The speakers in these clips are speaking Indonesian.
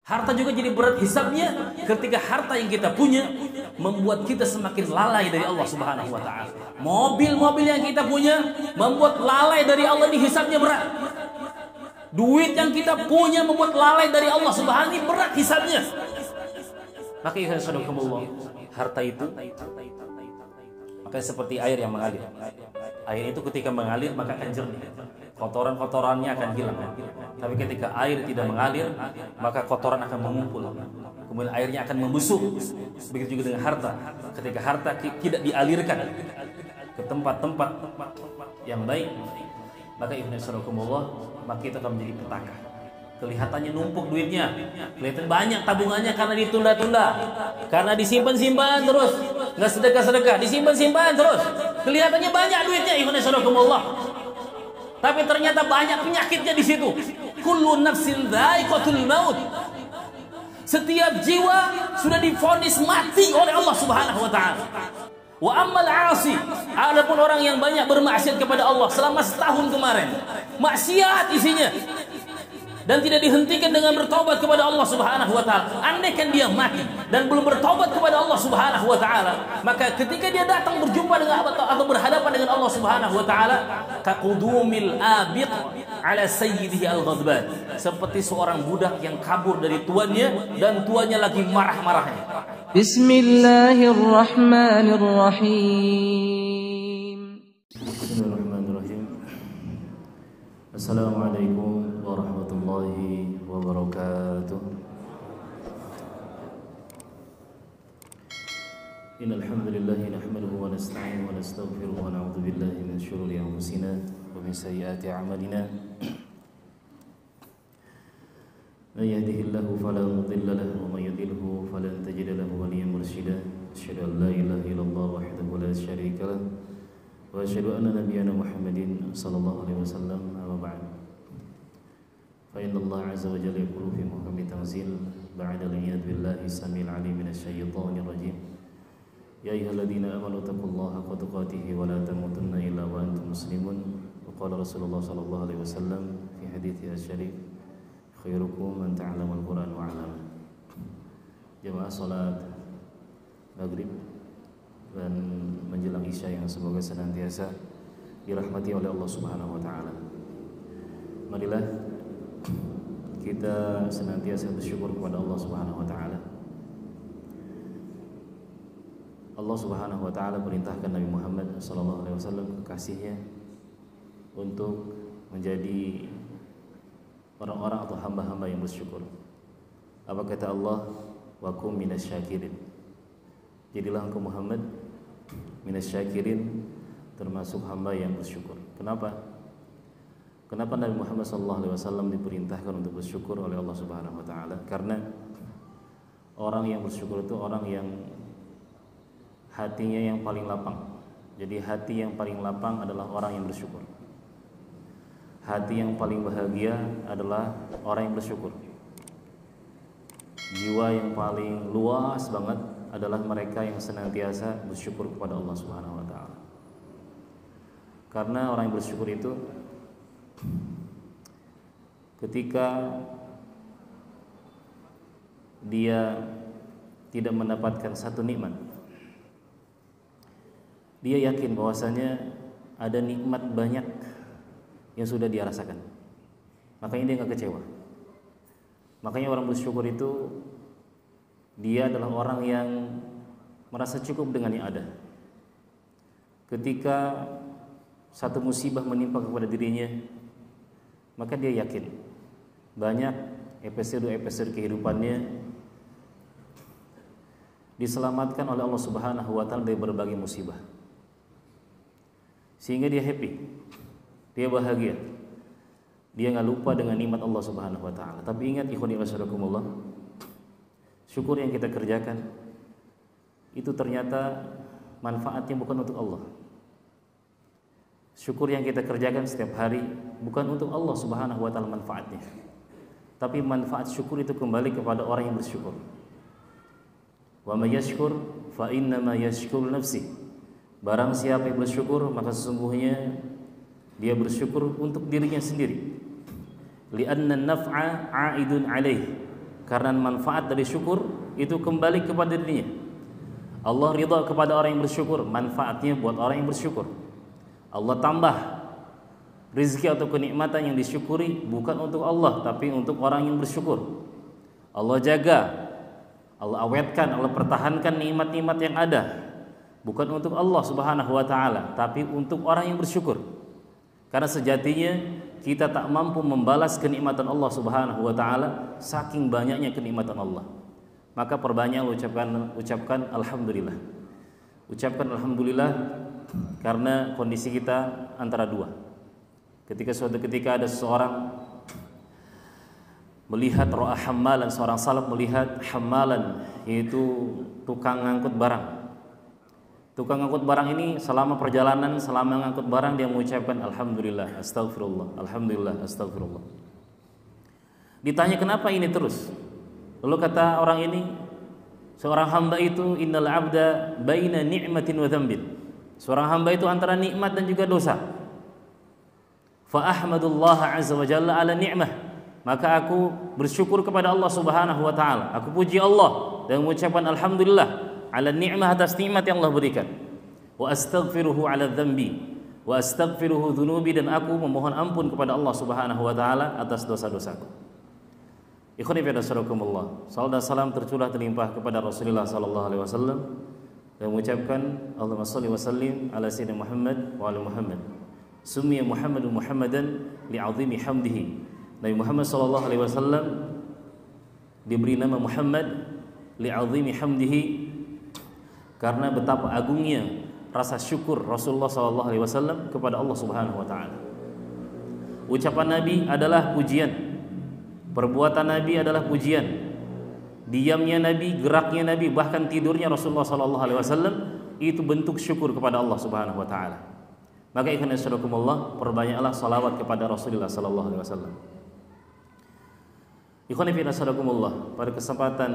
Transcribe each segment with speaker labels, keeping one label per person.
Speaker 1: Harta juga jadi berat hisabnya ketika harta yang kita punya membuat kita semakin lalai dari Allah Subhanahu wa taala. Mobil-mobil yang kita punya membuat lalai dari Allah, ini hisabnya berat. Duit yang kita punya membuat lalai dari Allah Subhanahu, ini berat hisabnya. Maka ya sadaqallah, harta itu maka seperti air yang mengalir. Air itu ketika mengalir maka akan jernih. Kotoran-kotorannya akan hilang. Tapi ketika air tidak mengalir, maka kotoran akan mengumpul. Kemudian airnya akan membusuk. Begitu juga dengan harta. Ketika harta tidak dialirkan ke tempat-tempat yang baik, maka maka kita akan menjadi petaka. Kelihatannya numpuk duitnya, kelihatan banyak tabungannya karena ditunda-tunda, karena disimpan-simpan terus, nggak sedekah-sedekah, disimpan-simpan terus. Kelihatannya banyak duitnya, tapi ternyata banyak penyakitnya di situ. Kullu nafsin dha'iqatul maut. Setiap jiwa sudah divonis mati oleh Allah Subhanahu wa taala. Wa ammal 'asi, adapun orang yang banyak bermaksiat kepada Allah selama setahun kemarin, maksiat isinya, dan tidak dihentikan dengan bertobat kepada Allah Subhanahu wa taala. Andaikan dia mati dan belum bertobat kepada Allah Subhanahu wa taala, maka ketika dia datang berjumpa dengan atau berhadapan dengan Allah Subhanahu wa taala, kaqudumil abiq ala sayyidihi al-ghadban, seperti seorang budak yang kabur dari tuannya dan tuannya lagi marah-marahnya.
Speaker 2: Bismillahirrahmanirrahim.
Speaker 3: Bismillahirrahmanirrahim. Assalamualaikum warahmatullahi wabarakatuh. Innal hamdalillah nahmaduhu wa nasta'inuhu wa nastaghfiruhu wa na'udzu billahi min shururi anfusina wa min sayyiati a'malina. Man yahdihillahu fala mudilla lahu wa man yudlilhu falan tajida lahu waliyyan mursyida. Asyhadu an la ilaha illallah wahdahu la syarika lahu wa asyhadu anna nabiyyana Muhammadin sallallahu alaihi wasallam. Amma ba'd. Fa inna Allah azza wa jalla yaqulu fi muhkami tanzil ba'da al-a'yad billahi samil alim minasy syaithanir rajim. Ya ayyuhalladzina amanu taqullaha haqqa tuqatih wa la tamutunna illa wa antum muslimun. Wa qala Rasulullah sallallahu alaihi wasallam fi hadithi asy-syarif, khairukum man ta'allama al-Qur'an wa 'allama. Jamaah salat maghrib dan menjelang isya yang semoga senantiasa dirahmati oleh Allah Subhanahu wa taala. Marilah kita senantiasa bersyukur kepada Allah Subhanahu wa taala. Allah Subhanahu wa taala perintahkan Nabi Muhammad sallallahu alaihi wasallam, kekasihnya, untuk menjadi orang-orang atau hamba-hamba yang bersyukur. Apa kata Allah? Wa kum minasyakirin. Jadilah engkau Muhammad minasyakirin, termasuk hamba yang bersyukur. Kenapa? Kenapa Nabi Muhammad SAW diperintahkan untuk bersyukur oleh Allah Subhanahu Wa Taala? Karena orang yang bersyukur itu orang yang hatinya yang paling lapang. Jadi hati yang paling lapang adalah orang yang bersyukur. Hati yang paling bahagia adalah orang yang bersyukur. Jiwa yang paling luas banget adalah mereka yang senantiasa bersyukur kepada Allah Subhanahu wa taala. Karena orang yang bersyukur itu ketika dia tidak mendapatkan satu nikmat, dia yakin bahwasanya ada nikmat banyak yang sudah dia rasakan. Makanya dia nggak kecewa. Makanya orang bersyukur itu dia adalah orang yang merasa cukup dengan yang ada. Ketika satu musibah menimpa kepada dirinya, maka dia yakin banyak episode-episode kehidupannya diselamatkan oleh Allah Subhanahu wa taala dari berbagai musibah. Sehingga dia happy, dia bahagia. Dia nggak lupa dengan nikmat Allah Subhanahu wa taala. Tapi ingat ikhwani wasyarakumullah, syukur yang kita kerjakan itu ternyata manfaatnya bukan untuk Allah. Syukur yang kita kerjakan setiap hari bukan untuk Allah Subhanahu wa taala manfaatnya. Tapi manfaat syukur itu kembali kepada orang yang bersyukur. Wa may yashkur fa inna ma yashkur nafsi. Barang siapa yang bersyukur, maka sesungguhnya dia bersyukur untuk dirinya sendiri. Li'anna an-naf'a 'aidun 'alaih. karena manfaat dari syukur itu kembali kepada dirinya. Allah ridha kepada orang yang bersyukur, manfaatnya buat orang yang bersyukur. Allah tambah rezeki atau kenikmatan yang disyukuri bukan untuk Allah tapi untuk orang yang bersyukur. Allah jaga, Allah awetkan, Allah pertahankan nikmat-nikmat yang ada bukan untuk Allah Subhanahu wa taala tapi untuk orang yang bersyukur. Karena sejatinya kita tak mampu membalas kenikmatan Allah Subhanahu wa taala saking banyaknya kenikmatan Allah. Maka perbanyak ucapkan alhamdulillah. Ucapkan alhamdulillah karena kondisi kita antara dua. Ketika suatu ketika ada seseorang melihat ro'a hammalan, seorang salaf melihat hammalan, yaitu tukang ngangkut barang. Tukang ngangkut barang ini selama perjalanan, selama ngangkut barang dia mengucapkan alhamdulillah, astagfirullah, alhamdulillah, astagfirullah. Ditanya kenapa ini terus? Lalu kata orang ini, seorang hamba itu innal abda baina ni'matin wa dzambin. Seorang hamba itu antara nikmat dan juga dosa. Fa ahmadullah azza wa jalla ala ni'mah. Maka aku bersyukur kepada Allah Subhanahu wa taala. Aku puji Allah dan mengucapkan alhamdulillah ala ni'mah, atas nikmat yang Allah berikan. Wa astaghfiruhu ala dzambi. Wa astaghfiruhu dzunubi, dan aku memohon ampun kepada Allah Subhanahu wa taala atas dosa-dosaku. Ikhwani fi nasrakumullah. Salam dan salam tercurah terlimpah kepada Rasulullah sallallahu alaihi wasallam dan mengucapkan Allahumma shalli wa sallim ala sayyidina Muhammad wa ala Muhammad. Summiya Muhammadun Muhammadan li'azimi hamdihi. Nabi Muhammad sallallahu alaihi wasallam diberi nama Muhammad li'azimi hamdihi karena betapa agungnya rasa syukur Rasulullah sallallahu alaihi wasallam kepada Allah Subhanahu wa taala. Ucapan Nabi adalah pujian. Perbuatan Nabi adalah pujian. Diamnya Nabi, geraknya Nabi, bahkan tidurnya Rasulullah sallallahu alaihi wasallam itu bentuk syukur kepada Allah Subhanahu wa taala. Maka ikhwan fillah, perbanyaklah salawat kepada Rasulullah sallallahu alaihi wasallam. Ikhwan fillah, pada kesempatan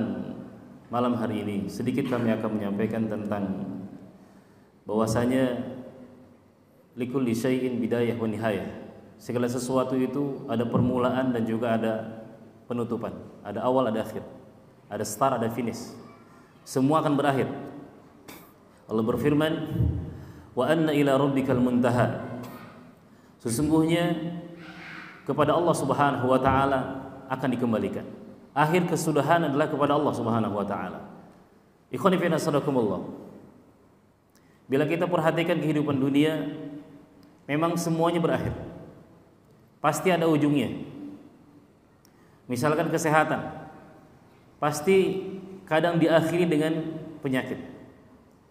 Speaker 3: malam hari ini sedikit kami akan menyampaikan tentang bahwasanya likulli syai'in bidayah wa nihayah. Segala sesuatu itu ada permulaan dan juga ada penutupan, ada awal, ada akhir, ada start, ada finish. Semua akan berakhir. Allah berfirman, wa anna ila rabbikal muntaha. Sesungguhnya kepada Allah Subhanahu wa taala akan dikembalikan. Akhir kesudahan adalah kepada Allah Subhanahu wa taala. Ikhwani fi nasrakumullah. Bila kita perhatikan kehidupan dunia, memang semuanya berakhir. Pasti ada ujungnya. Misalkan kesehatan, pasti kadang diakhiri dengan penyakit.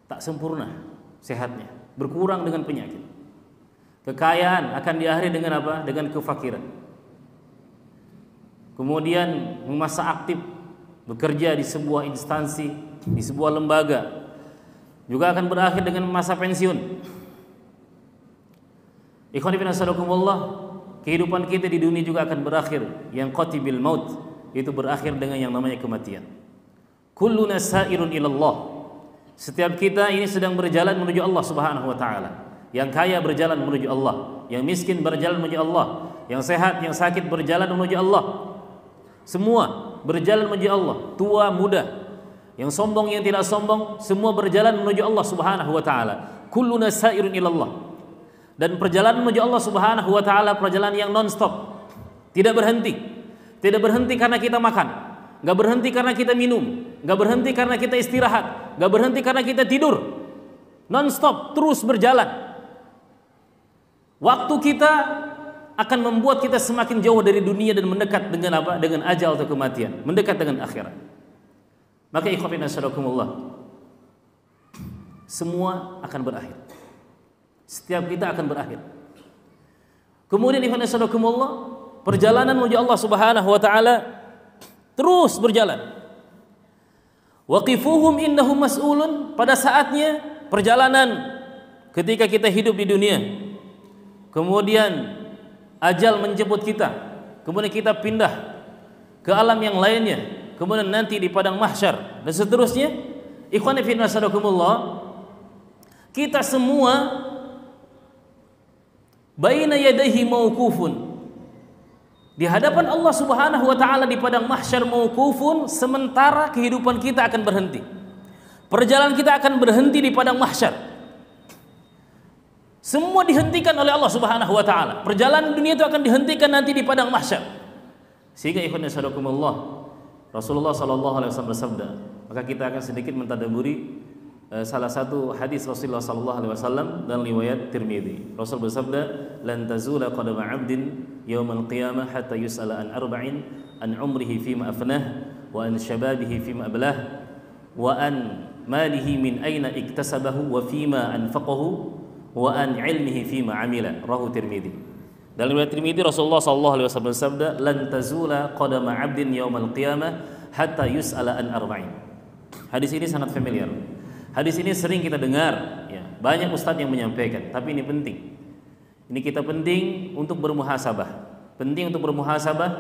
Speaker 3: Tak sempurna sehatnya, berkurang dengan penyakit. Kekayaan akan diakhiri dengan apa? Dengan kefakiran. Kemudian masa aktif bekerja di sebuah instansi, di sebuah lembaga, juga akan berakhir dengan masa pensiun. Ikhwan fillah, kehidupan kita di dunia juga akan berakhir, yang qatibil maut, itu berakhir dengan yang namanya kematian. Kulluna sa'irun ilallah. Setiap kita ini sedang berjalan menuju Allah Subhanahu wa taala. Yang kaya berjalan menuju Allah, yang miskin berjalan menuju Allah, yang sehat, yang sakit berjalan menuju Allah. Semua berjalan menuju Allah, tua, muda, yang sombong, yang tidak sombong, semua berjalan menuju Allah Subhanahu wa taala. Kulluna sa'irun ilallah. Dan perjalanan menuju Allah Subhanahu wa taala perjalanan yang non-stop. Tidak berhenti. Tidak berhenti karena kita makan, enggak berhenti karena kita minum, enggak berhenti karena kita istirahat, enggak berhenti karena kita tidur. Non-stop, terus berjalan. Waktu kita akan membuat kita semakin jauh dari dunia dan mendekat dengan apa? Dengan ajal atau kematian, mendekat dengan akhirat. Maka ikhwan fillah, semua akan berakhir. Setiap kita akan berakhir. Kemudian ikhwan fillah, perjalanan menuju Allah Subhanahu wa taala terus berjalan. Waqifuhum innahum mas'ulun. Pada saatnya perjalanan ketika kita hidup di dunia, kemudian ajal menjemput kita, kemudian kita pindah ke alam yang lainnya, kemudian nanti di padang mahsyar dan seterusnya. Ikhwan fillah, kita semua baina yadayhi mauqufun.
Speaker 1: Di hadapan Allah Subhanahu wa taala di padang mahsyar mauqufun, sementara kehidupan kita akan berhenti. Perjalanan kita akan berhenti di padang mahsyar. Semua dihentikan oleh Allah Subhanahu wa taala. Perjalanan dunia itu akan dihentikan nanti di padang mahsyar. Sehingga ikhwan nasarakumullah, Rasulullah sallallahu alaihi wasallam bersabda, maka kita akan sedikit mentadabburi salah satu hadis Rasulullah sallallahu alaihi wasallam dan riwayat Tirmidzi. Rasul bersabda, "Lan tazula qadama 'abdin yaumal qiyamah hatta yus'ala an arba'in, an umrihi fima afnah, wa an shababihi fima ablah, wa an malihi min aina iktasabahu wa fima anfaqahu, wa an ilmihi fima 'amila." Rawahu Tirmidzi. Dalam riwayat Tirmidzi Rasulullah sallallahu alaihi wasallam bersabda, "Lan tazula qadama 'abdin yaumal qiyamah hatta yus'ala an arba'in." Hadis ini sangat familiar. Hadis ini sering kita dengar, ya. Banyak ustadz yang menyampaikan, tapi ini penting. Ini kita penting untuk bermuhasabah. Penting untuk bermuhasabah.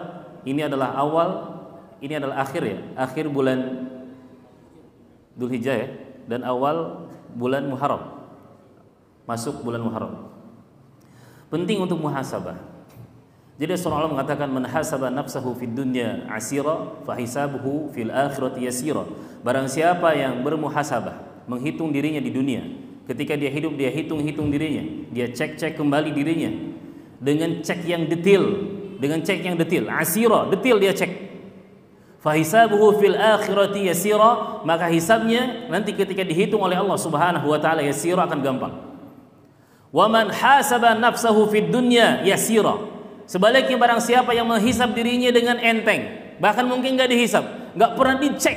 Speaker 1: Ini adalah awal, ini adalah akhir ya, akhir bulan Dzulhijjah ya, dan awal bulan Muharram. Masuk bulan Muharram. Penting untuk muhasabah. Jadi seorang ulama mengatakan, man hasaba nafsahu fid dunya asira fa hisabuhu fil akhirati yasira. Barang siapa yang bermuhasabah, menghitung dirinya di dunia, ketika dia hidup dia hitung-hitung dirinya, dia cek-cek kembali dirinya dengan cek yang detail, asira, detail dia cek. Fa hisabuhu fil akhirati yasira, maka hisabnya nanti ketika dihitung oleh Allah Subhanahu wa taala yasira, akan gampang. Wa man hasaba nafsahu fid dunya yasira, sebaliknya barang siapa yang menghisab dirinya dengan enteng, bahkan mungkin enggak dihisab, enggak pernah dicek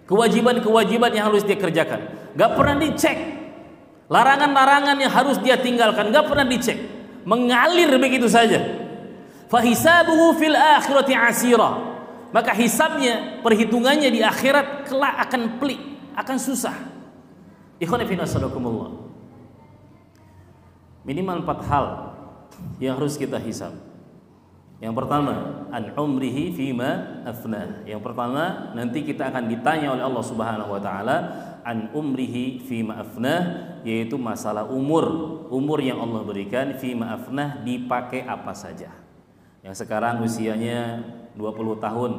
Speaker 1: kewajiban-kewajiban yang harus dia kerjakan, enggak pernah dicek larangan-larangan yang harus dia tinggalkan, enggak pernah dicek, mengalir begitu saja. Fa hisabuhu fil akhirati asira, maka hisabnya, perhitungannya di akhirat kelak akan pelik, akan susah. Ikhwan fillah sadaqakumullah. Minimal 4 hal yang harus kita hisab. Yang pertama, an umrihi fima afnah. Yang pertama, nanti kita akan ditanya oleh Allah Subhanahu wa taala an umrihi fima afnah, yaitu masalah umur yang Allah berikan, fima afnah, dipakai apa saja. Yang sekarang usianya 20 tahun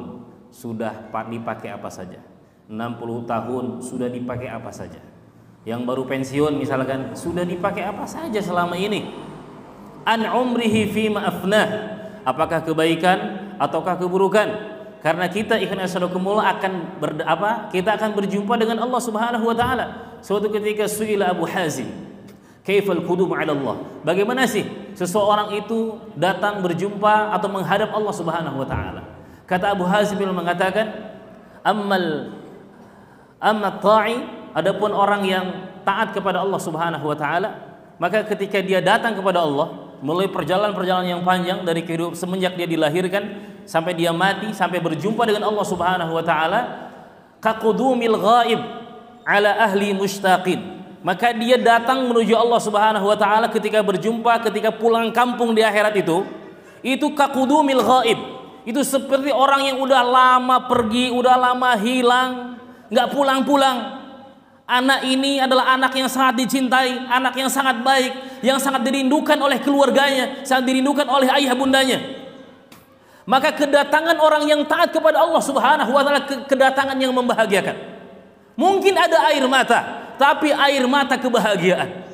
Speaker 1: sudah dipakai apa saja. 60 tahun sudah dipakai apa saja. Yang baru pensiun misalkan sudah dipakai apa saja selama ini. An umrihi fima afnah, apakah kebaikan ataukah keburukan? Karena kita ikhwan asyadakumullah kita akan berjumpa dengan Allah Subhanahu wa taala. Suatu ketika suila Abu Hazim, kaifal qudum 'ala Allah? Bagaimana sih seseorang itu datang berjumpa atau menghadap Allah Subhanahu wa taala? Kata Abu Hazim mengatakan, amma ta'i, adapun orang yang taat kepada Allah Subhanahu wa taala, maka ketika dia datang kepada Allah, mulai perjalanan yang panjang dari kehidupan semenjak dia dilahirkan sampai dia mati, sampai berjumpa dengan Allah Subhanahu wa taala, kaqudumil ghaib ala ahli mushtaqin, maka dia datang menuju Allah Subhanahu wa taala ketika berjumpa, ketika pulang kampung di akhirat itu kaqudumil ghaib, itu seperti orang yang udah lama pergi, udah lama hilang, nggak pulang-pulang. Anak ini adalah anak yang sangat dicintai, anak yang sangat baik, yang sangat dirindukan oleh keluarganya, sangat dirindukan oleh ayah bundanya. Maka kedatangan orang yang taat kepada Allah Subhanahu wa taala, kedatangan yang membahagiakan. Mungkin ada air mata, tapi air mata kebahagiaan.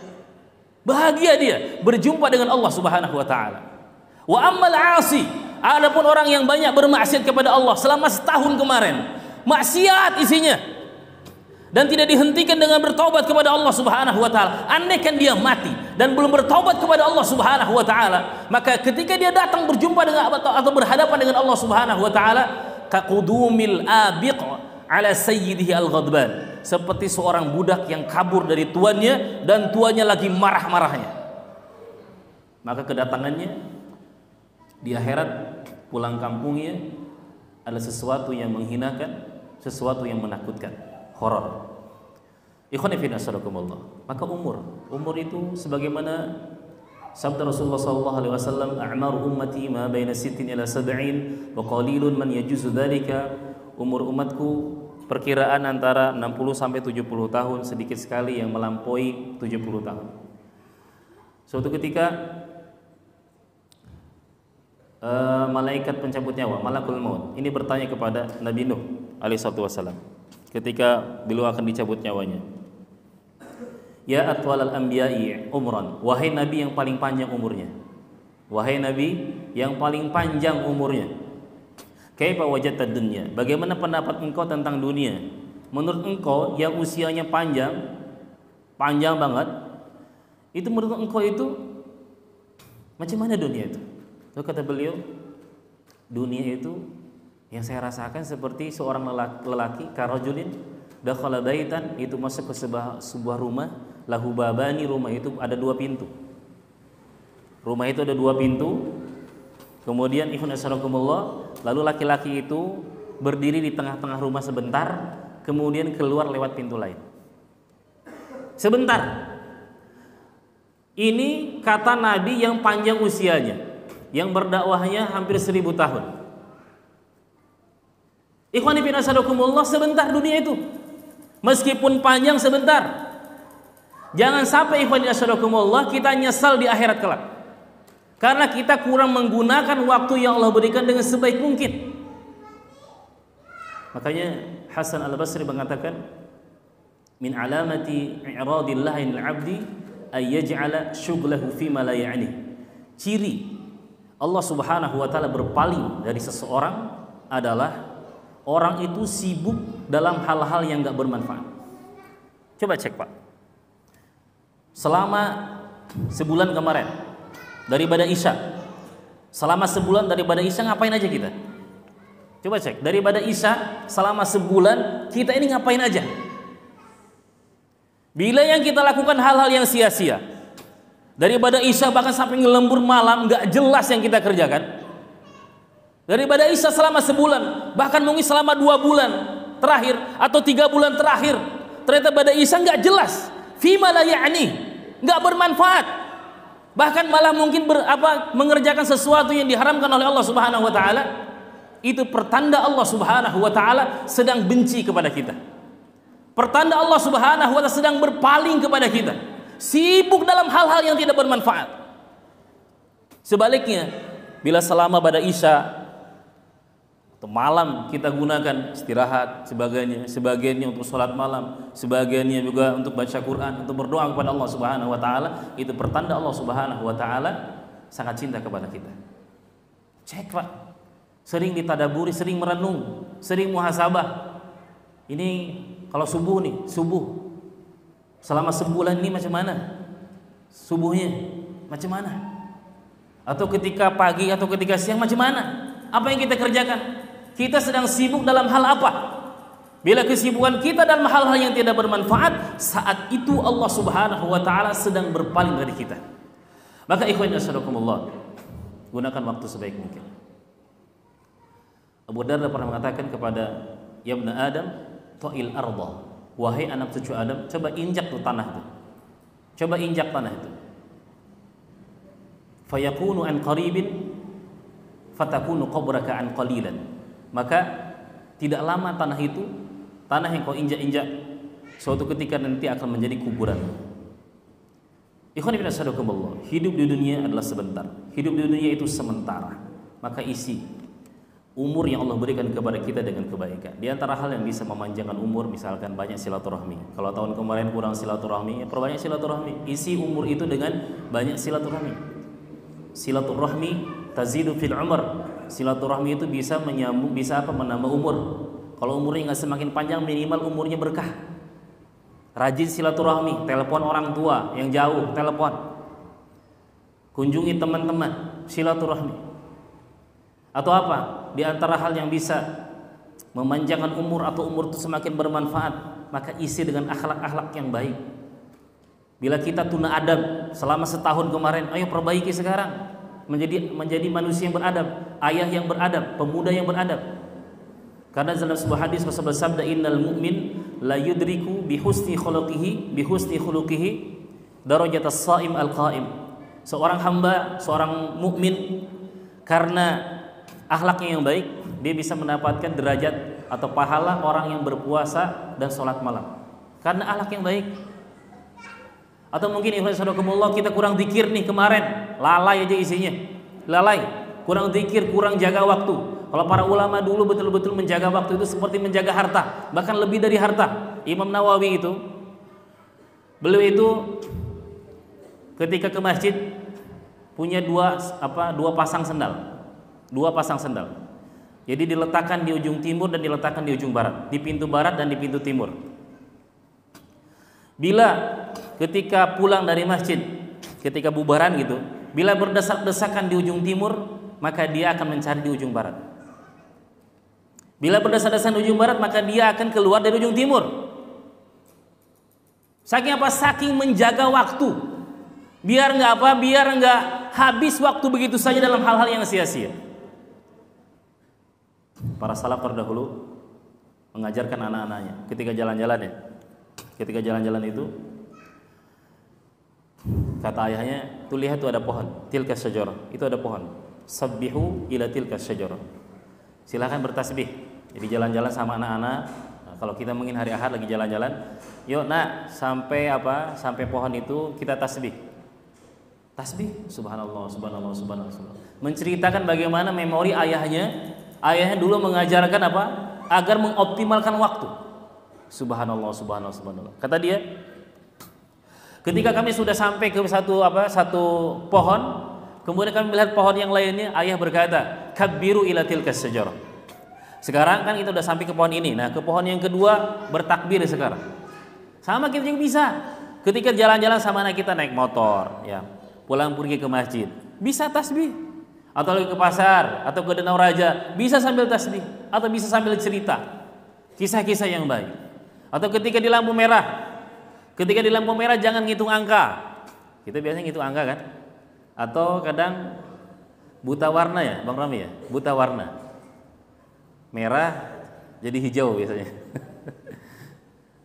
Speaker 1: Bahagia dia berjumpa dengan Allah Subhanahu wa taala. Wa ammal 'asi, adapun orang yang banyak bermaksiat kepada Allah selama setahun kemarin, maksiat isinya, dan tidak dihentikan dengan bertaubat kepada Allah Subhanahu wa taala. Andaikan dia mati dan belum bertaubat kepada Allah Subhanahu wa taala, maka ketika dia datang berjumpa dengan atau berhadapan dengan Allah Subhanahu wa taala, kaqudumil abiq ala sayyidihi al-ghadban, seperti seorang budak yang kabur dari tuannya dan tuannya lagi marah-marahnya. Maka kedatangannya di akhirat, pulang kampungnya adalah sesuatu yang menghinakan, sesuatu yang menakutkan, horor. Ikhwan fillah sadaqakumullah. Maka umur itu sebagaimana sabda Rasulullah sallallahu alaihi wasallam, a'maru ummati ma baina 60 ila 70 wa qalilun man yajuzu dzalika. Umur umatku perkiraan antara 60 sampai 70 tahun, sedikit sekali yang melampaui 70 tahun. Suatu ketika
Speaker 3: malaikat pencabut nyawa, malakul maut, ini bertanya kepada Nabi Nuh alaihissalatu wassalam ketika beliau akan dicabut nyawanya. Ya atwalal anbiya'i umran, wahai nabi yang paling panjang umurnya. Wahai nabi yang paling panjang umurnya. Kaifa wajadtad dunya? Bagaimana pendapat engkau tentang dunia? Menurut engkau yang usianya panjang banget, itu menurut engkau itu macam mana dunia itu? Lalu kata beliau, dunia itu yang saya rasakan seperti seorang lelaki karajulin dakhala baitan, itu masuk ke sebuah rumah, lahu babani, rumah itu ada 2 pintu. Rumah itu ada 2 pintu. Kemudian ikhwan asyarakumullah, lalu laki-laki itu berdiri di tengah-tengah rumah sebentar, kemudian keluar lewat pintu lain. Sebentar. Ini kata Nabi yang panjang usianya, yang berdakwahnya hampir 1000 tahun. Ikhwani fillah asyarakumullah, sebentar dunia itu. Meskipun panjang sebentar. Jangan sampai ikhwani asyarakumullah kita nyesal di akhirat kelak. Karena kita kurang menggunakan waktu yang Allah berikan dengan sebaik mungkin. Makanya Hasan Al-Basri mengatakan, min alamati i'radillahi al-'abdi ay yaj'ala syughlahu fi ma la ya'ni. Ciri Allah Subhanahu wa taala berpaling dari seseorang adalah orang itu sibuk dalam hal-hal yang enggak bermanfaat. Coba cek, Pak. Selama sebulan kemarin daripada Isya, selama sebulan daripada Isya ngapain aja kita? Coba cek, daripada Isya selama sebulan kita ini ngapain aja? Bila yang kita lakukan hal-hal yang sia-sia, daripada Isya bahkan sampai ngelembur malam, nggak jelas yang kita kerjakan. Daripada Isya selama sebulan, bahkan mungkin selama 2 bulan terakhir atau 3 bulan terakhir, ternyata pada Isya nggak jelas, fima la ya'ni, nggak bermanfaat. Bahkan malah mungkin mengerjakan sesuatu yang diharamkan oleh Allah Subhanahu wa taala. Itu pertanda Allah Subhanahu wa taala sedang benci kepada kita. Pertanda Allah Subhanahu wa taala sedang berpaling kepada kita. Sibuk dalam hal-hal yang tidak bermanfaat. Sebaliknya, bila selama pada Isya atau malam kita gunakan istirahat, sebagiannya untuk sholat malam, sebagiannya juga untuk baca Quran, untuk berdoa kepada Allah Subhanahu wa taala, itu pertanda Allah Subhanahu wa taala sangat cinta kepada kita. Cek, Pak. Sering ditadaburi, sering merenung, sering muhasabah. Ini kalau subuh selama sebulan ini macam mana? Subuhnya macam mana? Atau ketika pagi atau ketika siang macam mana? Apa yang kita kerjakan? Kita sedang sibuk dalam hal apa? Bila kesibukan kita dalam hal-hal yang tidak bermanfaat, saat itu Allah Subhanahu wa taala sedang berpaling dari kita. Maka ikhwan asyarakumullah, gunakan waktu sebaik mungkin. Abu Darda pernah mengatakan kepada ya ibna Adam, ta'il arda, wahai anak cucu Adam, coba injak tuh tanah itu. Coba injak tanah itu. Fayakunu an qaribin fatakunu qabraka an qalilan. Maka tidak lama tanah yang kau injak-injak, suatu ketika nanti akan menjadi kuburan. Ikhwan fillah asyarakumullah, hidup di dunia adalah sebentar. Hidup di dunia itu sementara. Maka isi umur yang Allah berikan kepada kita dengan kebaikan. Di antara hal yang bisa memanjangkan umur, misalkan banyak silaturahmi. Kalau tahun kemarin kurang silaturahmi, perbanyak silaturahmi. Isi umur itu dengan banyak silaturahmi. Silaturahmi tazidu fil umr. Silaturahmi itu bisa menyambung, menambah umur. Kalau umurnya nggak semakin panjang, minimal umurnya berkah. Rajin silaturahmi, telepon orang tua yang jauh, telepon. Kunjungi teman-teman, silaturahmi. Atau apa? Di antara hal yang bisa memanjangkan umur atau umur itu semakin bermanfaat, maka isi dengan akhlak-akhlak yang baik. Bila kita tuna adab selama setahun kemarin, ayo perbaiki sekarang. Menjadi manusia yang beradab, ayah yang beradab, pemuda yang beradab. Karena dalam sebuah hadis Rasulullah bersabda, innal mu'min la yudriku bi husni khuluqihi darajatas shaim al-qaim. Seorang hamba, seorang mukmin karena akhlaknya yang baik, dia bisa mendapatkan derajat atau pahala orang yang berpuasa dan sholat malam. Karena akhlak yang baik. Atau mungkin ikhwan saudarakumullah, kita kurang zikir nih kemarin, lalai aja isinya, lalai,
Speaker 1: kurang zikir, kurang jaga waktu. Kalau para ulama dulu betul-betul menjaga waktu itu seperti menjaga harta, bahkan lebih dari harta. Imam Nawawi itu, beliau itu ketika ke masjid punya dua pasang sendal. Dua pasang sendal. Jadi diletakkan di ujung timur dan diletakkan di ujung barat, di pintu barat dan di pintu timur. Bila ketika pulang dari masjid, ketika bubaran gitu, bila berdesak-desakan di ujung timur, maka dia akan mencari di ujung barat. Bila berdesak-desakan di ujung barat, maka dia akan keluar dari ujung timur. Saking apa? Saking menjaga waktu. Biar nggak habis waktu begitu saja dalam hal-hal yang sia-sia. Para salaf terdahulu mengajarkan anak-anaknya ketika jalan-jalan itu, kata ayahnya, tuh lihat tuh ada pohon, tilka syajarah, itu ada pohon, sabbihu ila tilka syajarah, silahkan bertasbih. Jadi jalan-jalan sama anak-anak. Nah, kalau kita mungkin hari Ahad lagi jalan-jalan, yuk nak sampai pohon itu kita tasbih. Subhanallah, subhanallah, subhanallah. Menceritakan bagaimana memori ayahnya dulu mengajarkan apa? Agar mengoptimalkan waktu. Subhanallah, subhanallah, subhanallah. Kata dia, ketika kami sudah sampai ke satu pohon, kemudian kami melihat pohon yang lainnya, ayah berkata, kabbiru ila tilkas syajarah. Sekarang kan kita sudah sampai ke pohon ini. Nah, ke pohon yang kedua bertakbir sekarang. Sama kita juga bisa. Ketika jalan-jalan sama anak kita naik motor, ya, pulang pergi ke masjid, bisa tasbih. Atau lagi ke pasar atau ke Danau Raja, bisa sambil tasbih atau bisa sambil cerita kisah-kisah yang baik. Atau ketika di lampu merah, jangan ngitung angka. Kita biasanya ngitung angka kan? Atau kadang buta warna ya, Bang Rami ya, buta warna. Merah jadi hijau biasanya.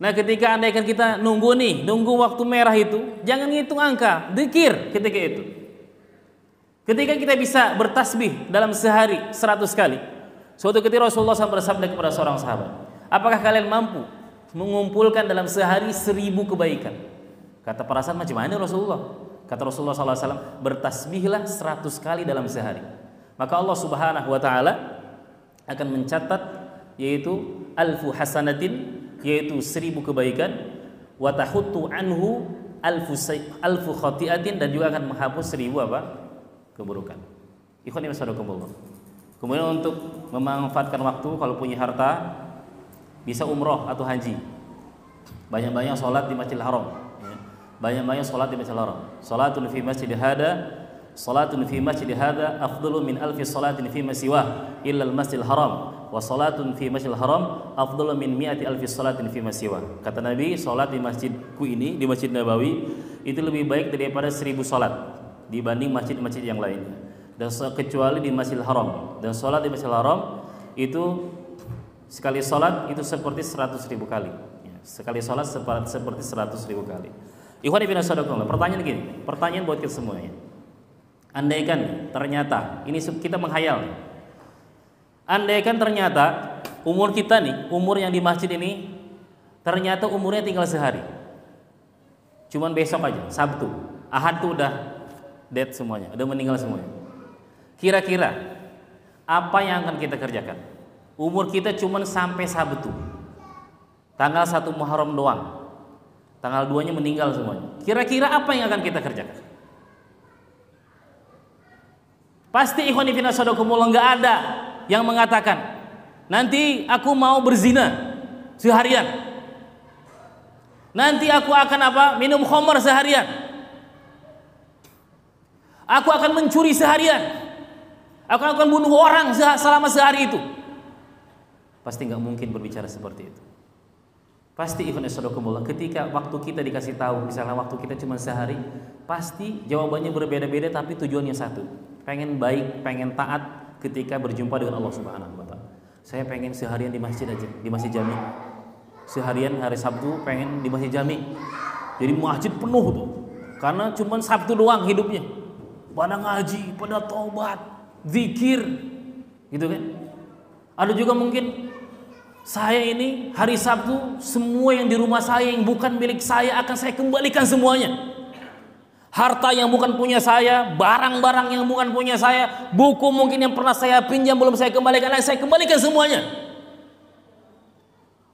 Speaker 1: Nah, ketika andaikan kita nunggu waktu merah itu, jangan ngitung angka, zikir ketika itu. Ketika kita bisa bertasbih dalam sehari 100 kali. Suatu ketika Rasulullah SAW bersabda kepada seorang sahabat, apakah kalian mampu mengumpulkan dalam sehari 1000 kebaikan? Kata para sahabat, macam mana Rasulullah? Kata Rasulullah SAW, bertasbihlah 100 kali dalam sehari. Maka Allah Subhanahu wa Ta'ala akan mencatat yaitu alfu hasanatin, yaitu 1000 kebaikan, wa tahuttu anhu alfu khati'atin, dan juga akan menghapus 1000 keburukan. Ikhwani wassalamualaikum. Kemudian untuk memanfaatkan waktu, kalau punya harta bisa umroh atau haji. Banyak-banyak sholat di Masjidil Haram, ya. Banyak-banyak sholat di Masjidil Haram. Sholatun fi masjid hada afdalu min alfi sholatin fi masiwah illa al-Masjidil Haram, wa sholatun fi Masjidil Haram afdalu min mi'ati alfi sholatin fi masiwah. Kata Nabi, sholat di masjidku ini, di Masjid Nabawi, itu lebih baik daripada 1000 sholat dibanding masjid-masjid yang lainnya, dan kecuali di Masjidil Haram. Dan sholat di Masjidil Haram itu sekali sholat itu seperti 100.000 kali, ya. Sekali sholat seperti 100.000 kali. Ikhwan ibn sadaqallah, pertanyaan buat kita semuanya. Andaikan ternyata, ini kita menghayal, andaikan ternyata umur kita nih, umur yang di masjid ini, ternyata umurnya tinggal sehari, cuman besok aja, Sabtu, Ahad tuh udah dead semuanya, udah meninggal semuanya. Kira-kira apa yang akan kita kerjakan? Umur kita cuma sampai Sabtu, tanggal 1 Muharram doang, tanggal 2-nya meninggal semuanya. Kira-kira apa yang akan kita kerjakan? Pasti ikhwan fillah sadaqakumullah, nggak ada yang mengatakan nanti aku mau berzina seharian, nanti aku akan minum khamar seharian, aku akan mencuri seharian, aku akan bunuh orang selama sehari itu. Pasti nggak mungkin berbicara seperti itu. Pasti ikhwan sadaqakumullah, ketika waktu kita dikasih tahu, misalnya waktu kita cuma sehari, pasti jawabannya berbeda-beda, tapi tujuannya satu, pengen baik, pengen taat ketika berjumpa dengan Allah Subhanahu wa Ta'ala. Saya pengen seharian di masjid aja, di Masjid Jami. Seharian hari Sabtu pengen di Masjid Jami. Jadi masjid penuh tuh, karena cuma Sabtu doang hidupnya. Pada ngaji, pada taubat, zikir, gitu kan. Ada juga mungkin saya ini hari Sabtu semua yang di rumah saya yang bukan milik saya akan saya kembalikan semuanya. Harta yang bukan punya saya, barang-barang yang bukan punya saya, buku mungkin yang pernah saya pinjam belum saya kembalikan, saya kembalikan semuanya.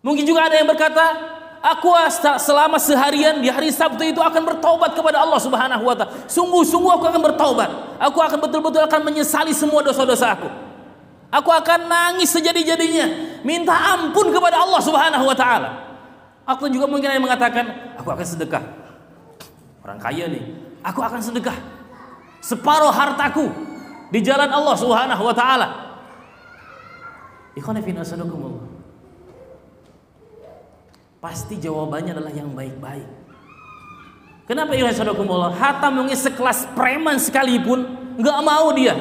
Speaker 1: Mungkin juga ada yang berkata, aku selama seharian di hari Sabtu itu akan bertaubat kepada Allah Subhanahu wa taala. Sungguh-sungguh aku akan bertaubat. Aku akan betul-betul akan menyesali semua dosa-dosa aku. Aku akan nangis sejadi-jadinya, minta ampun kepada Allah Subhanahu wa taala. Aku juga mungkin ada yang mengatakan, aku akan sedekah. Orang kaya nih, aku akan sedekah separuh hartaku di jalan Allah Subhanahu wa taala. Ikhwan fillah sadaqallahu. Pasti jawabannya adalah yang baik-baik. Kenapa ya sadaqallahu? Hatta mungkin sekelas preman sekalipun nggak mau dia.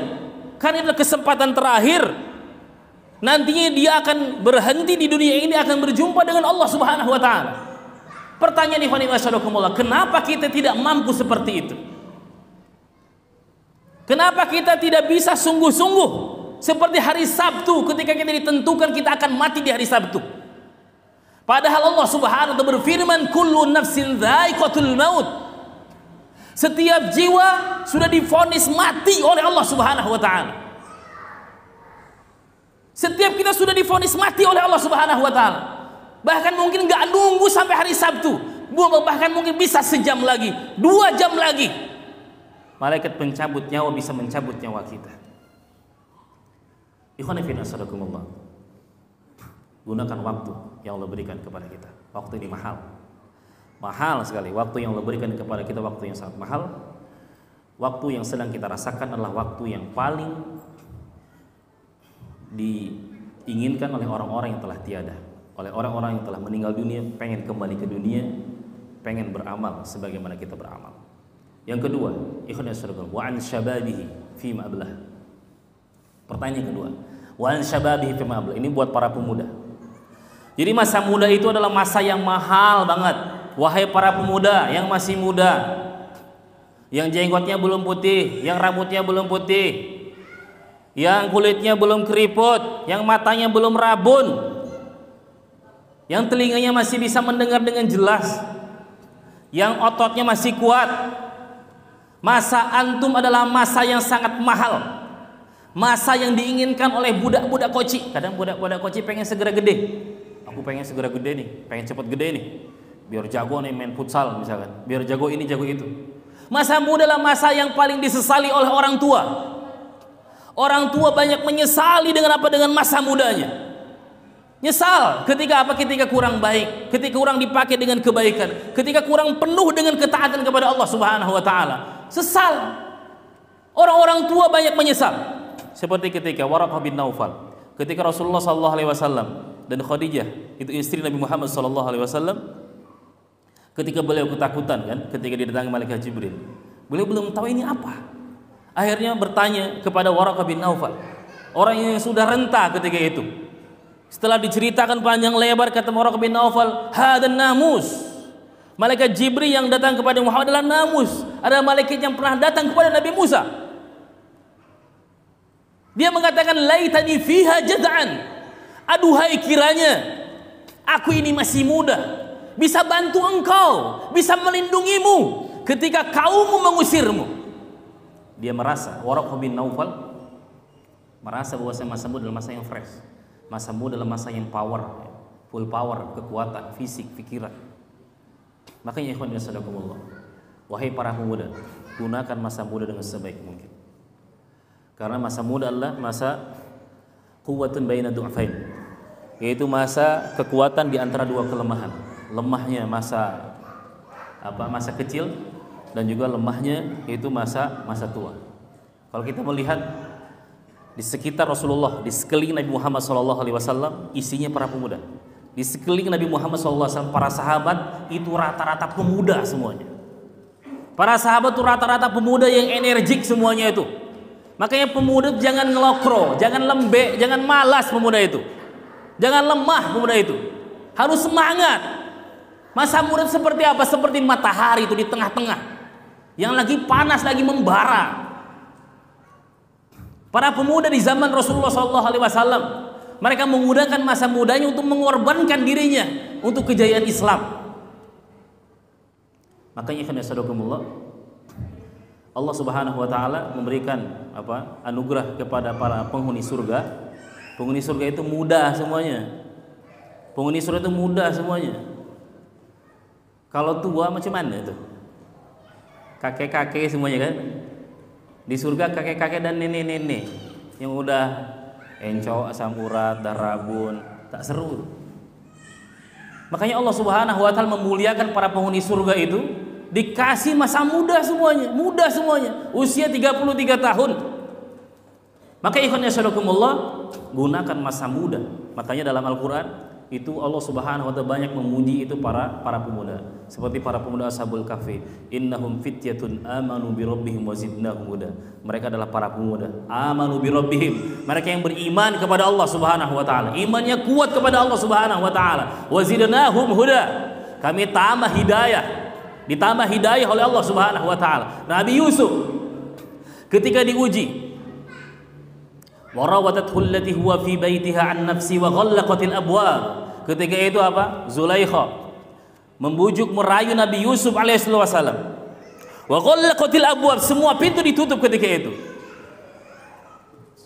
Speaker 1: Karena itu kesempatan terakhir. Nantinya dia akan berhenti di dunia ini, akan berjumpa dengan Allah Subhanahu wa taala. Pertanyaan ikhwan fillah sadaqallahu, kenapa kita tidak mampu seperti itu? Kenapa kita tidak bisa sungguh-sungguh seperti hari Sabtu ketika kita ditentukan kita akan mati di hari Sabtu? Padahal Allah Subhanahu wa taala berfirman, kullu nafsin dha'iqatul maut. Setiap jiwa sudah divonis mati oleh Allah Subhanahu wa taala. Setiap kita sudah divonis mati oleh Allah Subhanahu wa taala. Bahkan mungkin enggak nunggu sampai hari Sabtu. Bahkan mungkin bisa sejam lagi, 2 jam lagi. Malaikat pencabut nyawa bisa mencabut nyawa kita. Ikhwan fillah sadaqallahu. Gunakan waktu yang Allah berikan kepada kita. Waktu ini mahal. Mahal sekali. Waktu yang Allah berikan kepada kita, waktu yang sangat mahal. Waktu yang sedang kita rasakan adalah waktu yang paling diinginkan oleh orang-orang yang telah tiada, oleh orang-orang yang telah meninggal dunia, pengen kembali ke dunia, pengen beramal sebagaimana kita beramal. Yang kedua, ikhwan sadaqallahu, wa an syababihi fi ma ablah. Pertanyaan kedua, wa an syababihi fi ma ablah. Ini buat para pemuda. Jadi masa muda itu adalah masa yang mahal banget. Wahai para pemuda yang masih muda, yang jenggotnya belum putih, yang rambutnya belum putih, yang kulitnya belum keriput, yang matanya belum rabun, yang telinganya masih bisa mendengar dengan jelas, yang ototnya masih kuat. Masa antum adalah masa yang sangat mahal, masa yang diinginkan oleh budak-budak koci. Kadang budak-budak koci pengen segera gede. Aku pengen segera gede nih, pengen cepet gede nih, biar jago nih main futsal misalkan, biar jago ini jago itu. Masa muda adalah masa yang paling disesali oleh orang tua. Orang tua banyak menyesali dengan apa? Dengan masa mudanya. Nyesal ketika apa? Ketika kurang baik, ketika kurang dipakai dengan kebaikan, ketika kurang penuh dengan ketaatan kepada Allah Subhanahu wa taala. Sesal. Orang-orang tua banyak menyesal. Seperti ketika Waraqah bin Naufal, ketika Rasulullah sallallahu alaihi wasallam dan Khadijah, itu istri Nabi Muhammad sallallahu alaihi wasallam, ketika beliau ketakutan kan, ketika didatangi malaikat Jibril. Beliau belum tahu ini apa. Akhirnya bertanya kepada Waraqah bin Naufal, orang yang sudah renta ketika itu. Setelah diceritakan panjang lebar, kata Waraqah bin Naufal, hadan namus. Malaikat Jibril yang datang kepada Muhammad adalah namus, adalah malaikat yang pernah datang kepada Nabi Musa. Dia mengatakan, laitani fiha jaz'an. Aduhai kiranya aku ini masih muda, bisa bantu engkau, bisa melindungimu ketika kaummu mengusirmu. Dia merasa, Waraqah bin Naufal merasa bahwa masa muda adalah masa yang fresh, masa muda adalah masa yang power, full power, kekuatan, fisik, pikiran. Makanya ikhwan fillah sadaqallahu, wahai para pemuda, gunakan masa muda dengan sebaik mungkin. Karena masa muda adalah masa quwwatun baina du'afain, yaitu masa kekuatan di antara dua kelemahan. Lemahnya masa masa kecil, dan juga lemahnya yaitu masa tua. Kalau kita melihat di sekitar Rasulullah, di sekeliling Nabi Muhammad SAW, isinya para pemuda. Di sekeliling Nabi Muhammad SAW, para sahabat itu rata-rata pemuda semuanya. Para sahabat itu rata-rata pemuda yang energik semuanya itu. Makanya pemuda jangan ngelokro, jangan lembek, jangan malas pemuda itu. Jangan lemah pemuda itu. Harus semangat. Masa muda seperti apa? Seperti matahari itu di tengah-tengah, yang lagi panas, lagi membara. Para pemuda di zaman Rasulullah SAW, mereka menggunakan masa mudanya untuk mengorbankan dirinya untuk kejayaan Islam. Makanya ikhwan sadaqallahu, Allah Subhanahu wa taala memberikan anugerah kepada para penghuni surga. Penghuni surga itu muda semuanya. Penghuni surga itu muda semuanya. Kalau tua macam mana itu? Kakek-kakek semuanya kan? Di surga kakek-kakek dan nenek-nenek yang udah encok, asam urat, darabun, tak seru. Makanya Allah Subhanahu wa taala memuliakan para penghuni surga itu, dikasih masa muda semuanya, usia 33 tahun. Maka ikhwan yasharakumullah, gunakan masa muda. Makanya dalam Al-Qur'an itu Allah Subhanahu wa taala banyak memuji itu para pemuda. Seperti para pemuda Ashabul Kahfi, innahum fityatun amanu bi rabbihim wa zidnahum huda. Mereka adalah para pemuda, amanu bi rabbihim. Mereka yang beriman kepada Allah Subhanahu wa taala. Imannya kuat kepada Allah Subhanahu wa taala. Wa zidnahum huda. Kami tambah hidayah. Ditambah hidayah oleh Allah Subhanahu wa taala. Nabi Yusuf ketika diuji, warawadathu allati huwa fi baitiha an nafsi wa ghallaqatil abwab. Ketika itu Zulaikha membujuk merayu Nabi Yusuf alaihissalam. Wa ghallaqatil abwab, semua pintu ditutup ketika itu.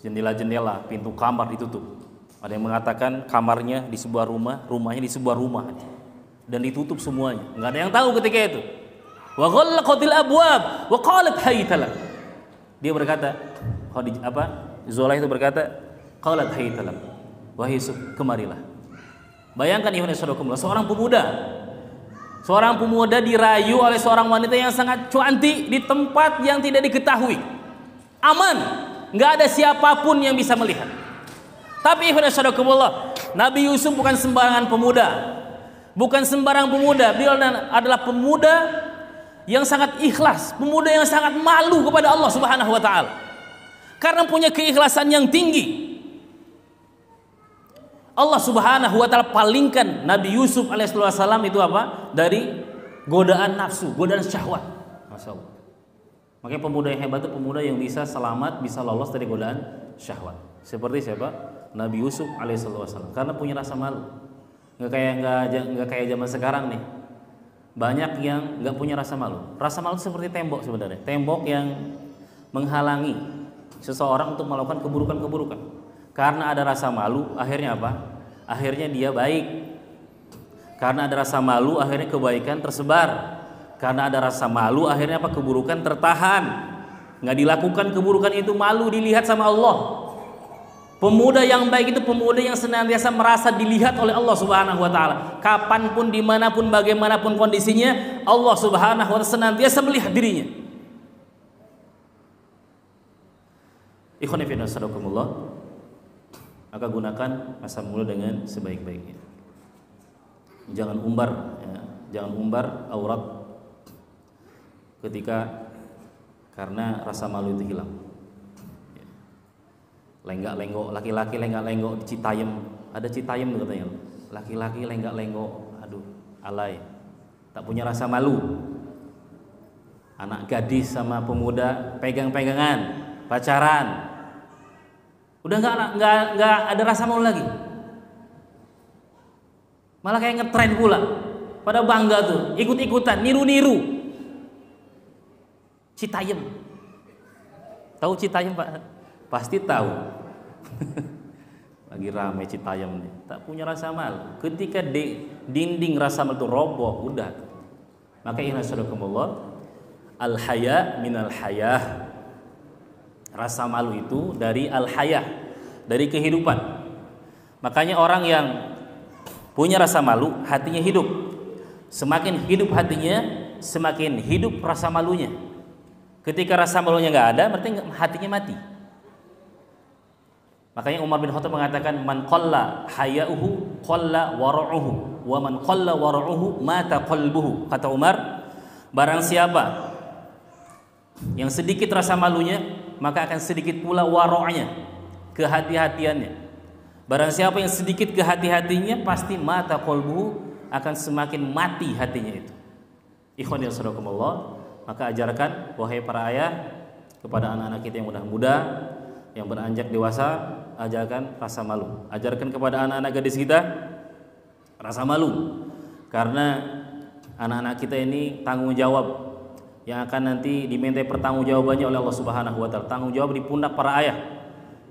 Speaker 1: Jendela-jendela, pintu kamar ditutup. Ada yang mengatakan kamarnya di sebuah rumah, rumahnya di sebuah rumah, dan ditutup semuanya. Enggak ada yang tahu ketika itu. Wa ghallaqatil abwab wa qalat haytala. Dia berkata, Zulaikha itu berkata, qalat haytalam, wahai Yusuf, kemarilah. Bayangkan ikhwan fillah, seorang pemuda dirayu oleh seorang wanita yang sangat cantik di tempat yang tidak diketahui, aman, nggak ada siapapun yang bisa melihat. Tapi ikhwan fillah, Nabi Yusuf bukan sembarangan pemuda, beliau adalah pemuda yang sangat ikhlas, pemuda yang sangat malu kepada Allah Subhanahu wa taala. Karena punya keikhlasan yang tinggi, Allah Subhanahu wa taala palingkan Nabi Yusuf alaihissalam itu dari godaan nafsu, godaan syahwat. Masya Allah. Makanya pemuda yang hebat itu pemuda yang bisa selamat, bisa lolos dari godaan syahwat. Seperti siapa? Nabi Yusuf alaihissalam. Karena punya rasa malu. Nggak kayak zaman sekarang nih. Banyak yang nggak punya rasa malu. Rasa malu seperti tembok sebenarnya. Tembok yang menghalangi seseorang untuk melakukan keburukan-keburukan. Karena ada rasa malu, akhirnya akhirnya dia baik. Karena ada rasa malu, akhirnya kebaikan tersebar. Karena ada rasa malu, akhirnya keburukan tertahan. Nggak dilakukan keburukan itu, malu dilihat sama Allah. Pemuda yang baik itu pemuda yang senantiasa merasa dilihat oleh Allah Subhanahu wa taala. Kapanpun, dimanapun, bagaimanapun kondisinya, Allah Subhanahu wa taala senantiasa melihat dirinya. Ikhwan fillah, maka gunakan masa muda dengan sebaik-baiknya. Jangan umbar, jangan umbar aurat ketika karena rasa malu itu hilang. Lenggak-lenggok, laki-laki lenggak-lenggok di Citayam, ada Citayam tuh katanya. Laki-laki lenggak-lenggok, aduh, alay, tak punya rasa malu. Anak gadis sama pemuda pegang-pegangan, pacaran, udah nggak ada rasa malu lagi, malah kayak ngetren pula, pada bangga tuh, ikut-ikutan, niru-niru. Citayam, tahu Citayam Pak? Pasti tahu. Lagi rame Citayam nih, tak punya rasa malu. Ketika dinding rasa malu itu roboh, udah. Maka innallaha al-haya minal hayah. Rasa malu itu dari al-hayah, dari kehidupan. Makanya orang yang punya rasa malu, hatinya hidup. Semakin hidup hatinya, semakin hidup rasa malunya. Ketika rasa malunya nggak ada, berarti hatinya mati. Makanya Umar bin Khattab mengatakan, man qalla haya'uhu qalla wara'uhu, wa man qalla wara'uhu mata qalbuhu. Kata Umar, barang siapa yang sedikit rasa malunya, maka akan sedikit pula wara'nya, kehati-hatiannya. Barang siapa yang sedikit kehati-hatinya, pasti mata qalbuhu, akan semakin mati hatinya itu. Ikhwan ya sadaqallah, maka ajarkan wahai para ayah kepada anak-anak kita yang muda-muda, yang beranjak dewasa, ajarkan rasa malu. Ajarkan kepada anak-anak gadis kita rasa malu. Karena anak-anak kita ini tanggung jawab yang akan nanti dimintai pertanggungjawabannya oleh Allah Subhanahu wa taala. Tanggung jawab di pundak para ayah.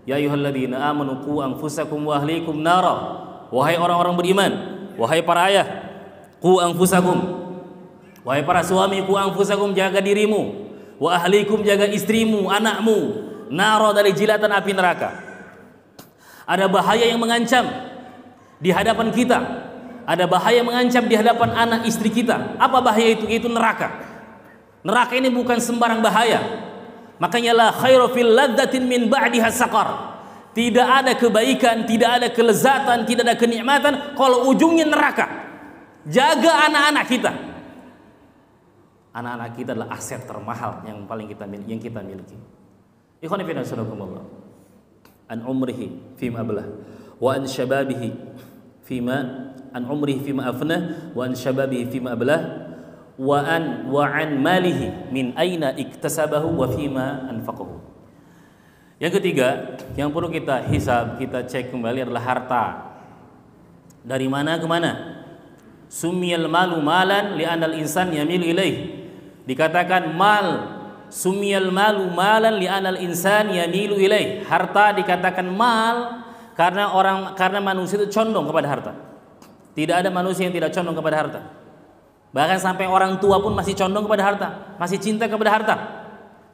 Speaker 1: Ya ayyuhalladzina amanu qu anfusakum wa ahlikum nara. Wahai orang-orang beriman, wahai para ayah, qu anfusakum. Wahai para suami, qu anfusakum, jaga dirimu, wa ahlikum, jaga istrimu, anakmu, nara, dari jilatan api neraka. Ada bahaya yang mengancam di hadapan kita. Ada bahaya yang mengancam di hadapan anak istri kita. Apa bahaya itu? Itu neraka. Neraka ini bukan sembarang bahaya. Makanya la khairu fil ladzatin min ba'diha saqar. Tidak ada kebaikan, tidak ada kelezatan, tidak ada kenikmatan kalau ujungnya neraka. Jaga anak-anak kita. Anak-anak kita adalah aset termahal yang paling kita miliki. Ikhwani fi nasallakumullah. An umrihi fima ablah wa an shababihi fima an umrihi fima afnah wa an shababihi fima ablah wa an malihi min aina iktasabahu wa fima anfaqahu. Yang ketiga, yang perlu kita hisab, kita cek kembali adalah harta. Dari mana ke mana? Sumiyal malu malan li'anal insan yamilu ilaih. Dikatakan mal, sumiyal malu malan li'anal insan yamilu ilaih. Harta dikatakan mal karena manusia itu condong kepada harta. Tidak ada manusia yang tidak condong kepada harta. Bahkan sampai orang tua pun masih condong kepada harta, masih cinta kepada harta.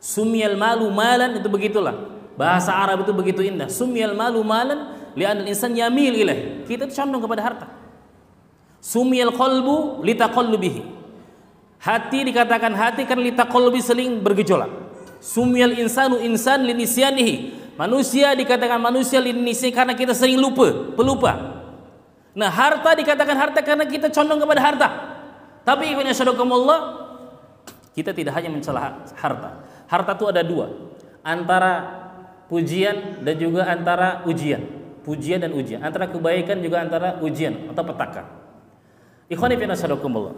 Speaker 1: Sumiyal malu malan, itu begitulah. Bahasa Arab itu begitu indah. Sumiyal malu malan li'anal insan yamil ilaih. Kita condong kepada harta. Sumiyal qalbu litaqallubihi. Hati dikatakan hati karena litaqallubi, seling bergejolak. Sumiyal insanu insan linisyanihi. Manusia dikatakan manusia linisyanihi karena kita sering pelupa. Nah, harta dikatakan harta karena kita condong kepada harta. Tapi ikhwan yasyadakumullah, kita tidak hanya mencela harta. Harta itu ada dua, antara pujian dan juga antara ujian. Pujian dan ujian, antara kebaikan juga antara ujian atau petaka. Ikhwani fi nasallakumullah.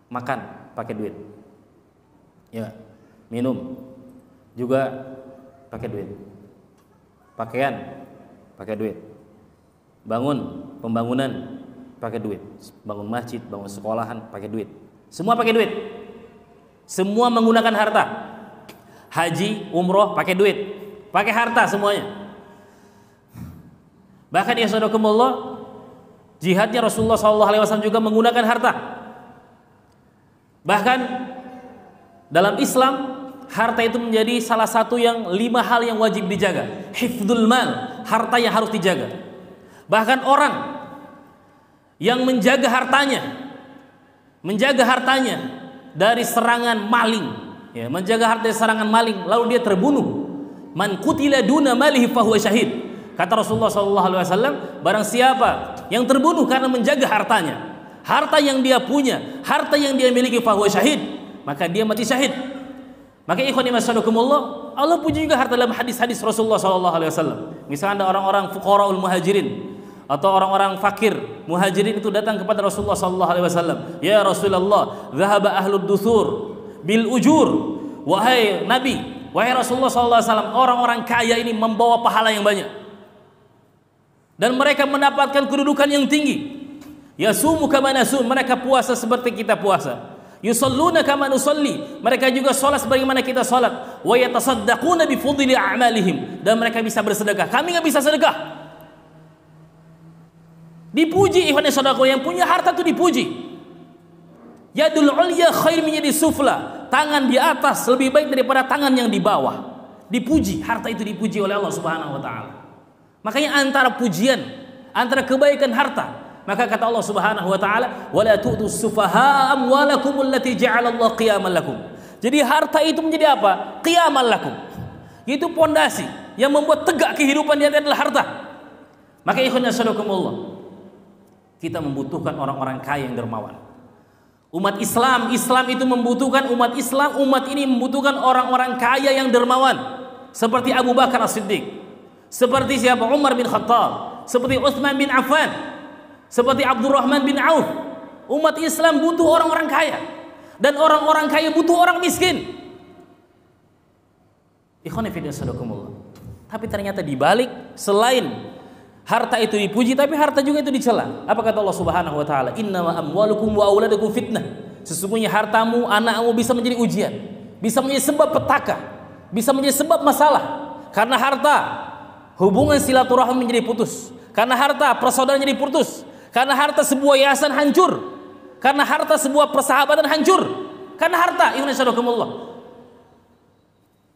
Speaker 1: Makan pakai duit. Ya, minum juga pakai duit. Pakaian pakai duit. Bangun pembangunan pakai duit. Bangun masjid, bangun sekolahan pakai duit. Semua pakai duit. Semua menggunakan harta. Haji, umroh pakai duit, pakai harta semuanya. Bahkan ya saudarakumullah, jihadnya Rasulullah SAW juga menggunakan harta. Bahkan dalam Islam, harta itu menjadi salah satu yang 5 hal yang wajib dijaga. Hifdzul mal, harta yang harus dijaga. Bahkan orang yang menjaga hartanya dari serangan maling, ya, menjaga harta dari serangan maling, lalu dia terbunuh. Man qutila duna malihi fahuwa syahid. Kata Rasulullah SAW, barang siapa yang terbunuh karena menjaga hartanya, harta yang dia punya, harta yang dia miliki, fahuwa syahid, maka dia mati syahid. Maka ikhwani masyarakumullah, Allah puji juga harta dalam hadis-hadis Rasulullah SAW. Misalnya ada orang-orang fuqaraul muhajirin atau orang-orang fakir muhajirin itu datang kepada Rasulullah SAW. Ya Rasulullah, zahaba ahlud dusur bil ujur. Wahai Nabi, wahai Rasulullah SAW, orang-orang kaya ini membawa pahala yang banyak dan mereka mendapatkan kedudukan yang tinggi. Yasumu kama nasum, mereka puasa seperti kita puasa. Yusalluna kama nusalli, mereka juga salat sebagaimana kita salat. Wa yatasaddaquna bi fudli a'malihim, dan mereka bisa bersedekah, kami enggak bisa sedekah. Dipuji ikhwan saudaraku, yang punya harta itu dipuji. Yadul ulya khair min yadis sufla, tangan di atas lebih baik daripada tangan yang di bawah. Dipuji, harta itu dipuji oleh Allah Subhanahu wa taala. Makanya antara pujian, antara kebaikan harta, maka kata Allah Subhanahu wa taala, wala tu'tus sufaha amwalakum allati ja'alallahu qiyaman lakum. Jadi harta itu menjadi apa? Qiyaman lakum. Itu pondasi yang membuat tegak kehidupan dia adalah harta. Maka ikhwan saudarakumullah, kita membutuhkan orang-orang kaya yang dermawan. Umat Islam itu membutuhkan umat Islam, umat ini membutuhkan orang-orang kaya yang dermawan. Seperti Abu Bakar As-Siddiq, seperti siapa? Umar bin Khattab, seperti Utsman bin Affan, seperti Abdurrahman bin Auf. Umat Islam butuh orang-orang kaya, dan orang-orang kaya butuh orang miskin. Ikhwani fillah sadaqallahu. Tapi ternyata dibalik, selain harta itu dipuji, tapi harta juga itu dicela. Apa kata Allah Subhanahu wa taala? Innama amwalukum wa auladukum fitnah. Sesungguhnya hartamu, anakmu bisa menjadi ujian, bisa menjadi sebab petaka, bisa menjadi sebab masalah. Karena harta, hubungan silaturahmi menjadi putus. Karena harta, persaudaraan jadi putus. Karena harta, sebuah yayasan hancur. Karena harta, sebuah persahabatan hancur. Karena harta, ikhwan sadakumullah.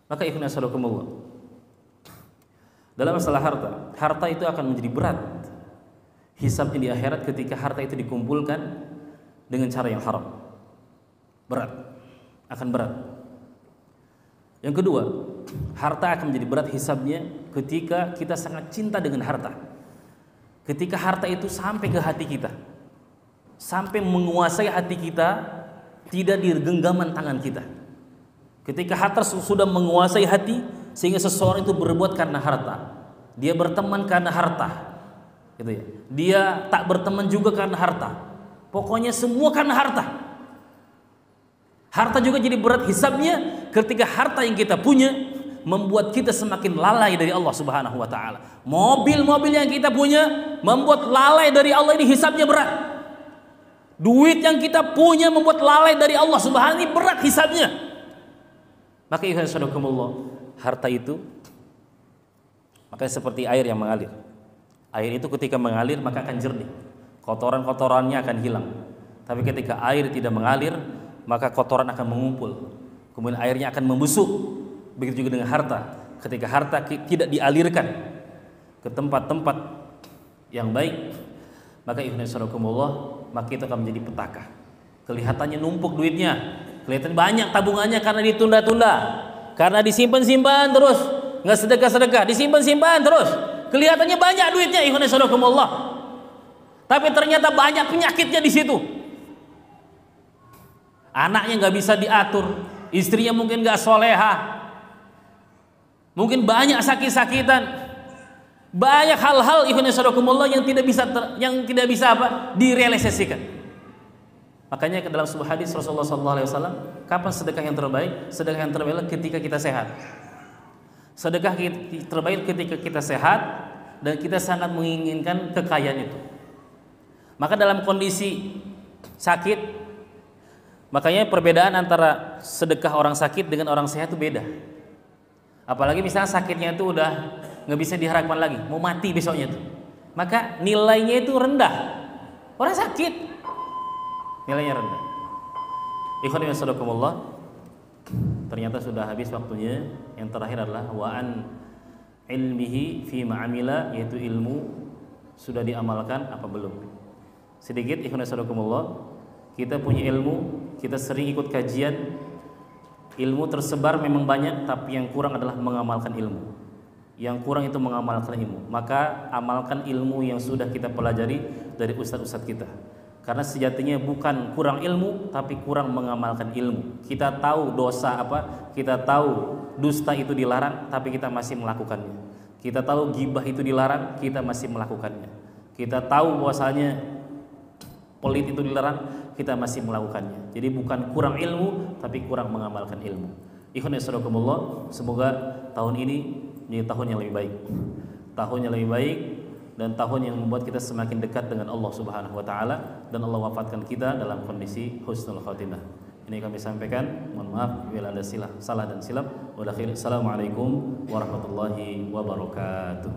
Speaker 1: Maka ikhwan sadakumullah, dalam masalah harta, harta itu akan menjadi berat hisabnya di akhirat ketika harta itu dikumpulkan dengan cara yang haram. Berat, akan berat. Yang kedua, harta akan menjadi berat hisabnya ketika kita sangat cinta dengan harta. Ketika harta itu sampai ke hati kita, sampai menguasai hati kita, tidak di genggaman tangan kita. Ketika harta sudah menguasai hati, sehingga seseorang itu berbuat karena harta, dia berteman karena harta, gitu ya. Dia tak berteman juga karena harta. Pokoknya semua karena harta. Harta juga jadi berat hisabnya ketika harta yang kita punya membuat kita semakin lalai dari Allah Subhanahu wa taala. Mobil-mobil yang kita punya membuat lalai dari Allah, ini hisabnya berat. Duit yang kita punya membuat lalai dari Allah Subhanahu, ini berat hisabnya. Maka ikhwan sadakumullah, harta itu makanya seperti air yang mengalir. Air itu ketika mengalir maka akan jernih, kotoran-kotorannya akan hilang. Tapi ketika air tidak mengalir, maka kotoran akan mengumpul, kemudian airnya akan membusuk. Begitu juga dengan harta. Ketika harta tidak dialirkan ke tempat-tempat yang baik, maka ikhwan sadakumullah, maka itu akan menjadi petaka. Kelihatannya numpuk duitnya, kelihatan banyak tabungannya karena ditunda-tunda, karena disimpan-simpan terus, nggak sedekah-sedekah, disimpan-simpan terus. Kelihatannya banyak duitnya, ikhwan sadakumullah, tapi ternyata banyak penyakitnya di situ. Anaknya nggak bisa diatur, istrinya mungkin nggak soleha, mungkin banyak sakit-sakitan, banyak hal-hal ikhwan sadakumullah yang tidak bisa direalisasikan. Makanya dalam sebuah hadis Rasulullah SAW, kapan sedekah yang terbaik? Sedekah yang terbaik ketika kita sehat. Sedekah terbaik ketika kita sehat dan kita sangat menginginkan kekayaan itu. Maka dalam kondisi sakit, makanya perbedaan antara sedekah orang sakit dengan orang sehat itu beda. Apalagi misalnya sakitnya itu udah nggak bisa diharapkan lagi, mau mati besoknya itu, maka nilainya itu rendah. Orang sakit nilainya rendah. Ikhwan wa sadakumullah, ternyata sudah habis waktunya. Yang terakhir adalah wa an ilmihi fi ma'amila, yaitu ilmu sudah diamalkan apa belum. Sedikit ikhwan wa sadakumullah, kita punya ilmu, kita sering ikut kajian, ilmu tersebar memang banyak, tapi yang kurang adalah mengamalkan ilmu. Yang kurang itu mengamalkan ilmu. Maka amalkan ilmu yang sudah kita pelajari dari ustadz-ustadz kita. Karena sejatinya bukan kurang ilmu, tapi kurang mengamalkan ilmu. Kita tahu dosa apa, kita tahu dusta itu dilarang, tapi kita masih melakukannya. Kita tahu ghibah itu dilarang, kita masih melakukannya. Kita tahu bahwasanya pelit itu dilarang, kita masih melakukannya. Jadi bukan kurang ilmu, tapi kurang mengamalkan ilmu. Ikhwan sadakumullah, semoga tahun ini menjadi tahun yang lebih baik. Tahun yang lebih baik dan tahun yang membuat kita semakin dekat dengan Allah Subhanahu wa taala, dan Allah wafatkan kita dalam kondisi husnul khatimah. Ini kami sampaikan, mohon maaf bila ada salah dan silap. Assalamualaikum warahmatullahi wabarakatuh.